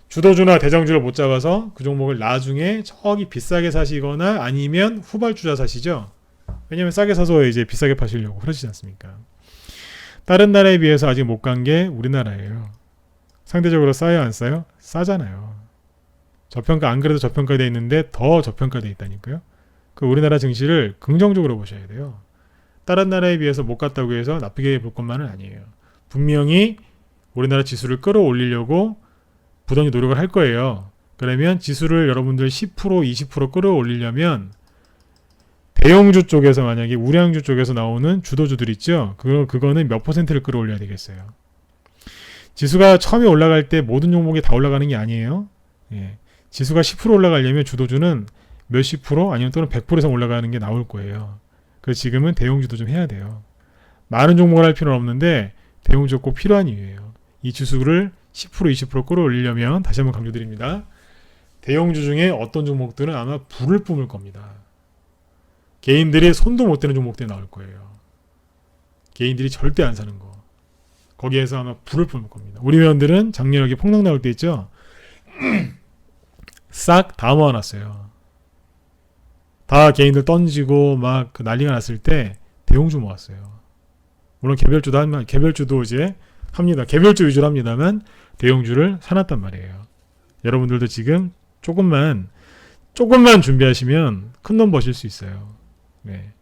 주도주나 대장주를 못 잡아서 그 종목을 나중에 저기 비싸게 사시거나 아니면 후발주자 사시죠. 왜냐면 싸게 사서 이제 비싸게 파시려고 그러시지 않습니까? 다른 나라에 비해서 아직 못 간 게 우리나라예요. 상대적으로 싸요, 안 싸요? 싸잖아요. 저평가, 안 그래도 저평가되어 있는데 더 저평가되어 있다니까요. 그 우리나라 증시를 긍정적으로 보셔야 돼요. 다른 나라에 비해서 못 갔다고 해서 나쁘게 볼 것만은 아니에요. 분명히 우리나라 지수를 끌어올리려고 부단히 노력을 할 거예요. 그러면 지수를 여러분들 10%, 20% 끌어올리려면 대형주 쪽에서, 만약에 우량주 쪽에서 나오는 주도주들 있죠. 그거는 몇 퍼센트를 끌어올려야 되겠어요. 지수가 처음에 올라갈 때 모든 종목이 다 올라가는 게 아니에요. 예. 지수가 10% 올라가려면 주도주는 몇십 프로 아니면 또는 100% 이상 올라가는 게 나올 거예요. 그래서 지금은 대형주도 좀 해야 돼요. 많은 종목을 할 필요는 없는데 대형주가 꼭 필요한 이유예요. 이 지수를 10%, 20% 끌어올리려면 다시 한번 강조드립니다. 대형주 중에 어떤 종목들은 아마 불을 뿜을 겁니다. 개인들이 손도 못 대는 종목들이 나올 거예요. 개인들이 절대 안 사는 거. 거기에서 아마 불을 뿜을 겁니다. 우리 회원들은 작년 여기 폭락 나올 때 있죠. 싹 다 모아놨어요. 다 개인들 던지고 막 난리가 났을 때 대형주 모았어요. 물론 개별주도 이제 합니다. 개별주 위주로 합니다만 대형주를 사놨단 말이에요. 여러분들도 지금 조금만 준비하시면 큰 돈 버실 수 있어요. 네.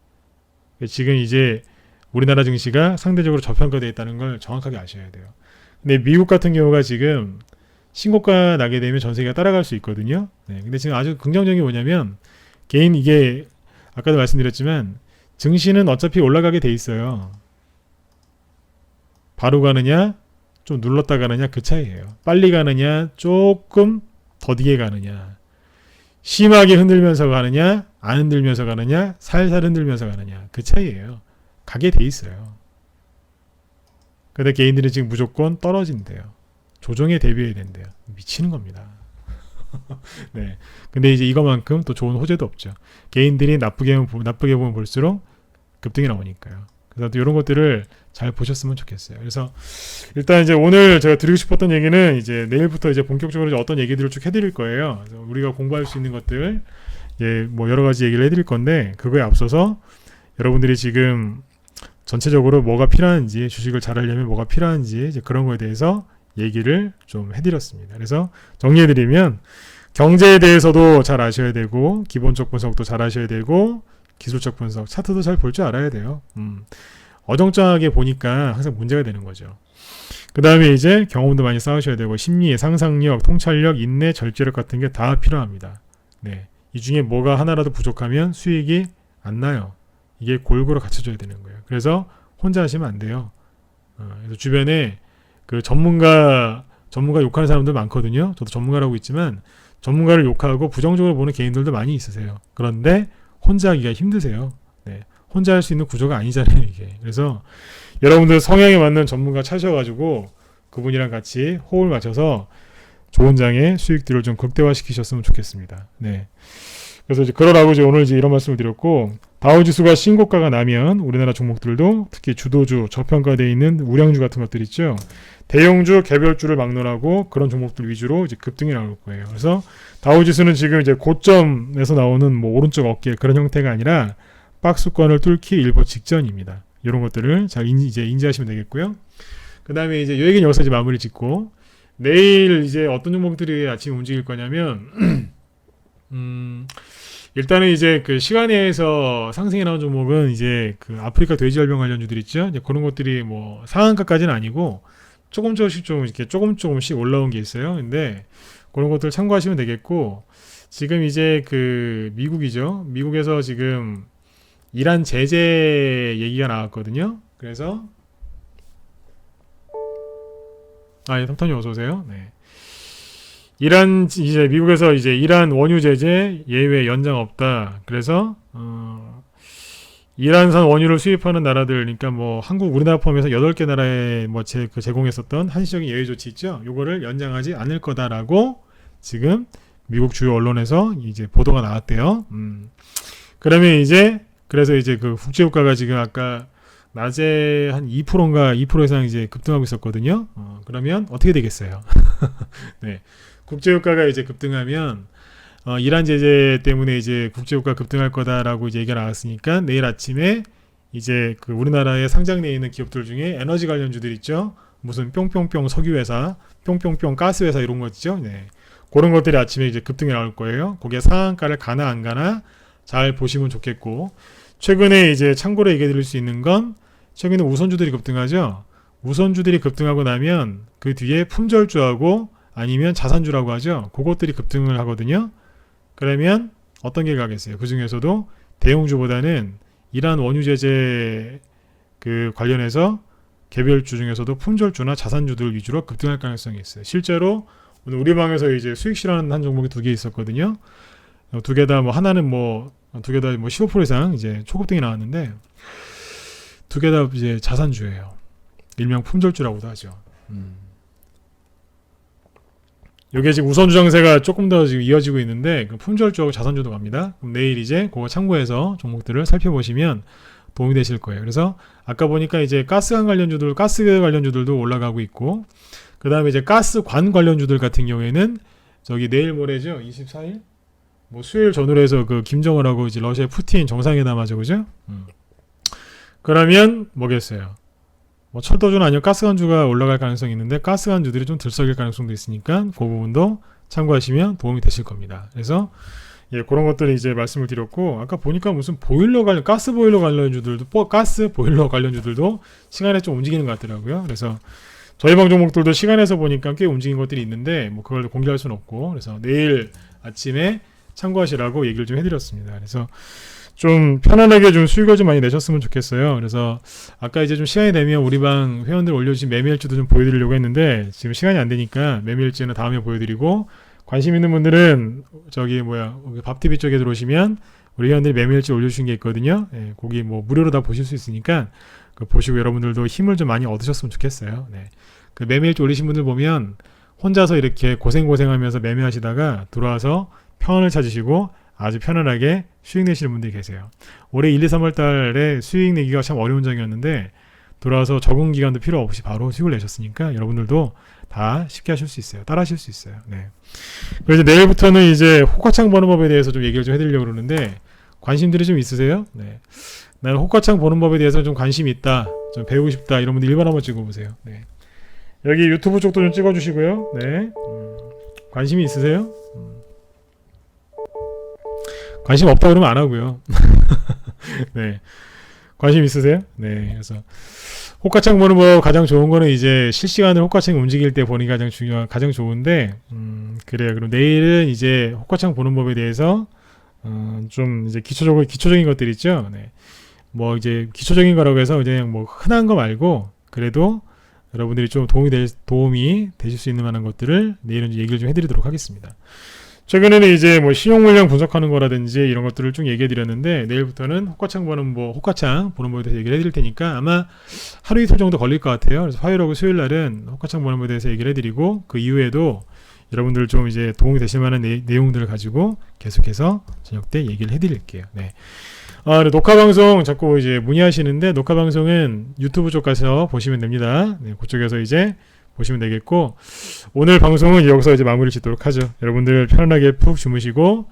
지금 이제 우리나라 증시가 상대적으로 저평가되어 있다는 걸 정확하게 아셔야 돼요. 근데 미국 같은 경우가 지금 신고가 나게 되면 전 세계가 따라갈 수 있거든요. 네. 근데 지금 아주 긍정적인 게 뭐냐면 이게 아까도 말씀드렸지만 증시는 어차피 올라가게 돼 있어요. 바로 가느냐 좀 눌렀다 가느냐 그 차이예요. 빨리 가느냐 조금 더디게 가느냐, 심하게 흔들면서 가느냐 안 흔들면서 가느냐 살살 흔들면서 가느냐 그 차이예요. 가게 돼 있어요. 근데 개인들은 지금 무조건 떨어진대요. 조정에 대비해야 된대요. 미치는 겁니다. 네. 근데 이제 이거만큼 또 좋은 호재도 없죠. 개인들이 나쁘게 보면 볼수록 급등이 나오니까요. 그래서 또 이런 것들을 잘 보셨으면 좋겠어요. 그래서 일단 이제 오늘 제가 드리고 싶었던 얘기는 이제 내일부터 이제 본격적으로 이제 어떤 얘기들을 쭉 해드릴 거예요. 그래서 우리가 공부할 수 있는 것들, 예, 뭐 여러 가지 얘기를 해드릴 건데 그거에 앞서서 여러분들이 지금 전체적으로 뭐가 필요한지, 주식을 잘 하려면 뭐가 필요한지 이제 그런 거에 대해서 얘기를 좀 해드렸습니다. 그래서 정리해드리면 경제에 대해서도 잘 아셔야 되고 기본적 분석도 잘 하셔야 되고 기술적 분석, 차트도 잘 볼 줄 알아야 돼요. 어정쩡하게 보니까 항상 문제가 되는 거죠. 그 다음에 이제 경험도 많이 쌓으셔야 되고 심리, 상상력, 통찰력, 인내, 절제력 같은 게 다 필요합니다. 네, 이 중에 뭐가 하나라도 부족하면 수익이 안 나요. 이게 골고루 갖춰져야 되는 거예요. 그래서 혼자 하시면 안 돼요. 그래서 주변에 그 전문가 욕하는 사람들 많거든요. 저도 전문가라고 있지만 전문가를 욕하고 부정적으로 보는 개인들도 많이 있으세요. 그런데 혼자 하기가 힘드세요. 네, 혼자 할 수 있는 구조가 아니잖아요, 이게. 그래서 여러분들 성향에 맞는 전문가 찾아가지고 그분이랑 같이 호흡을 맞춰서 좋은 장의 수익들을 좀 극대화시키셨으면 좋겠습니다. 네. 그래서 이제 그러라고 이제 오늘 이제 이런 말씀을 드렸고, 다우지수가 신고가가 나면 우리나라 종목들도 특히 주도주, 저평가되어 있는 우량주 같은 것들 있죠. 대형주, 개별주를 막론하고 그런 종목들 위주로 이제 급등이 나올 거예요. 그래서 다우지수는 지금 이제 고점에서 나오는 뭐 오른쪽 어깨 그런 형태가 아니라 박스권을 뚫기 일보 직전입니다. 이런 것들을 잘 인지하시면 되겠고요. 그 다음에 이제 이 얘기는 여기서 이제 마무리 짓고, 내일 이제 어떤 종목들이 아침에 움직일 거냐면 일단은 이제 그 시간에서 상승해 나온 종목은 이제 그 아프리카 돼지열병 관련주들 있죠. 이제 그런 것들이 뭐 상한가까지는 아니고 조금씩 올라온 게 있어요. 근데 그런 것들 참고하시면 되겠고, 지금 이제 그 미국이죠. 미국에서 지금 이란 제재 얘기가 나왔거든요. 그래서 예, 탐탐님 어서 오세요. 네. 이제 미국에서 이제 이란 원유 제재 예외 연장 없다. 그래서 이란산 원유를 수입하는 나라들, 그러니까 뭐 한국, 우리나라 포함해서 8개 나라에 뭐 제공했었던 한시적인 예외 조치 있죠. 요거를 연장하지 않을 거다라고 지금 미국 주요 언론에서 이제 보도가 나왔대요. 그러면 이제 그래서 이제 그 국제유가가 지금 아까 낮에 한 2%인가 2% 이상 이제 급등하고 있었거든요. 그러면 어떻게 되겠어요? 네. 국제유가가 이제 급등하면 이란 제재 때문에 이제 국제유가 급등할 거다라고 이제 얘기가 나왔으니까 내일 아침에 이제 그 우리나라에 상장되어 있는 기업들 중에 에너지 관련주들 있죠. 무슨 뿅뿅뿅 석유회사, 뿅뿅뿅 가스회사 이런 거 있죠. 네. 그런 것들이 아침에 이제 급등이 나올 거예요. 거기에 상한가를 가나 안 가나 잘 보시면 좋겠고, 최근에 이제 참고로 얘기해 드릴 수 있는 건 최근에 우선주들이 급등하죠. 우선주들이 급등하고 나면 그 뒤에 품절주하고 아니면 자산주라고 하죠. 그것들이 급등을 하거든요. 그러면 어떤 게 가겠어요? 그 중에서도 대형주보다는 이란 원유 제재 그 관련해서 개별주 중에서도 품절주나 자산주들 위주로 급등할 가능성이 있어요. 실제로 오늘 우리 방에서 이제 수익 실현 한 종목이 2개 있었거든요. 두 개 다 뭐 하나는 뭐 두 개 다 뭐 15% 이상 이제 초급등이 나왔는데 두 개 다 이제 자산주예요. 일명 품절주라고도 하죠. 요게 지금 우선주 장세가 조금 더 지금 이어지고 있는데 그 품절주하고 자산주도 갑니다. 그럼 내일 이제 그거 참고해서 종목들을 살펴보시면 도움이 되실 거예요. 그래서 아까 보니까 이제 가스 관련주들도 올라가고 있고, 그 다음에 이제 가스관 관련주들 같은 경우에는 저기 내일 모레죠. 24일? 뭐 수요일 전후로 해서 그 김정은하고 이제 러시아 푸틴 정상회담 하죠. 그죠? 그러면 뭐겠어요? 뭐 철도주는 아니면 가스관주가 올라갈 가능성이 있는데 가스관주들이 좀 들썩일 가능성도 있으니까 그 부분도 참고하시면 도움이 되실 겁니다. 그래서 예, 그런 것들을 이제 말씀을 드렸고, 아까 보니까 무슨 가스 보일러 관련주들도 시간에 좀 움직이는 것 같더라고요. 그래서 저희 방 종목들도 시간에서 보니까 꽤 움직인 것들이 있는데 뭐 그걸 공개할 수는 없고, 그래서 내일 아침에 참고하시라고 얘기를 좀 해드렸습니다. 그래서 좀 편안하게 좀 수익을 좀 많이 내셨으면 좋겠어요. 그래서 아까 이제 좀 시간이 되면 우리 방 회원들 올려주신 매매일지도 좀 보여드리려고 했는데 지금 시간이 안 되니까 매매일지는 다음에 보여드리고, 관심 있는 분들은 저기 밥TV 쪽에 들어오시면 우리 회원들이 매매일지 올려주신 게 있거든요. 예, 거기 뭐 무료로 다 보실 수 있으니까 그 보시고 여러분들도 힘을 좀 많이 얻으셨으면 좋겠어요. 네. 그 매매일지 올리신 분들 보면 혼자서 이렇게 고생하면서 매매하시다가 들어와서 평안을 찾으시고 아주 편안하게 수익 내시는 분들이 계세요. 올해 1, 2, 3월 달에 수익 내기가 참 어려운 장이었는데 돌아와서 적응 기간도 필요 없이 바로 수익을 내셨으니까 여러분들도 다 쉽게 하실 수 있어요. 따라 하실 수 있어요. 네. 그래서 내일부터는 이제 호가창 보는 법에 대해서 좀 얘기를 좀 해드리려고 그러는데, 관심들이 좀 있으세요? 네. 나는 호가창 보는 법에 대해서 좀 관심이 있다, 좀 배우고 싶다, 이런 분들 1번 한번 찍어보세요. 네. 여기 유튜브 쪽도 좀 찍어주시고요. 네. 관심이 있으세요? 관심 없다 그러면 안 하고요. 네. 관심 있으세요? 네. 그래서 호가창 보는 법 가장 좋은 거는 이제 실시간으로 호가창 움직일 때 보는 게 가장 좋은데, 그래요. 그럼 내일은 이제 호가창 보는 법에 대해서 좀 이제 기초적인 것들 있죠. 네. 뭐 이제 기초적인 거라고 해서 그냥 뭐 흔한 거 말고 그래도 여러분들이 좀 도움이 되실 수 있는 만한 것들을 내일은 얘기를 좀 해드리도록 하겠습니다. 최근에는 이제 뭐 신용 물량 분석하는 거라든지 이런 것들을 쭉 얘기해 드렸는데, 내일부터는 호가창 보는 법에 대해서 얘기를 해드릴 테니까 아마 하루 이틀 정도 걸릴 것 같아요. 그래서 화요일하고 수요일 날은 호가창 보는 법에 대해서 얘기를 해드리고, 그 이후에도 여러분들 좀 이제 도움이 되실 만한 내용들을 가지고 계속해서 저녁 때 얘기를 해드릴게요. 네. 녹화 방송 자꾸 이제 문의하시는데, 녹화 방송은 유튜브 쪽 가서 보시면 됩니다. 네, 그쪽에서 이제 보시면 되겠고, 오늘 방송은 여기서 이제 마무리 짓도록 하죠. 여러분들 편안하게 푹 주무시고,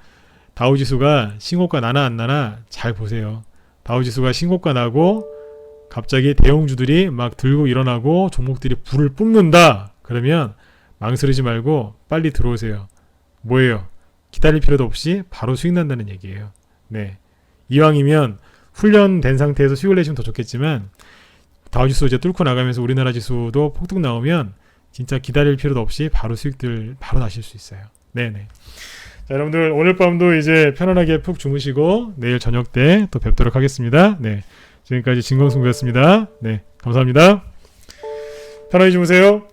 다우지수가 신고가 나나 안 나나 잘 보세요. 다우지수가 신고가 나고 갑자기 대형주들이 막 들고 일어나고 종목들이 불을 뿜는다, 그러면 망설이지 말고 빨리 들어오세요. 뭐예요? 기다릴 필요도 없이 바로 수익 난다는 얘기예요. 네. 이왕이면 훈련된 상태에서 수익을 내시면 더 좋겠지만, 다우지수 이제 뚫고 나가면서 우리나라 지수도 폭등 나오면 진짜 기다릴 필요도 없이 바로 수익들 바로 나실 수 있어요. 네네. 자, 여러분들 오늘 밤도 이제 편안하게 푹 주무시고 내일 저녁 때 또 뵙도록 하겠습니다. 네. 지금까지 진광승부였습니다. 네. 감사합니다. 편안히 주무세요.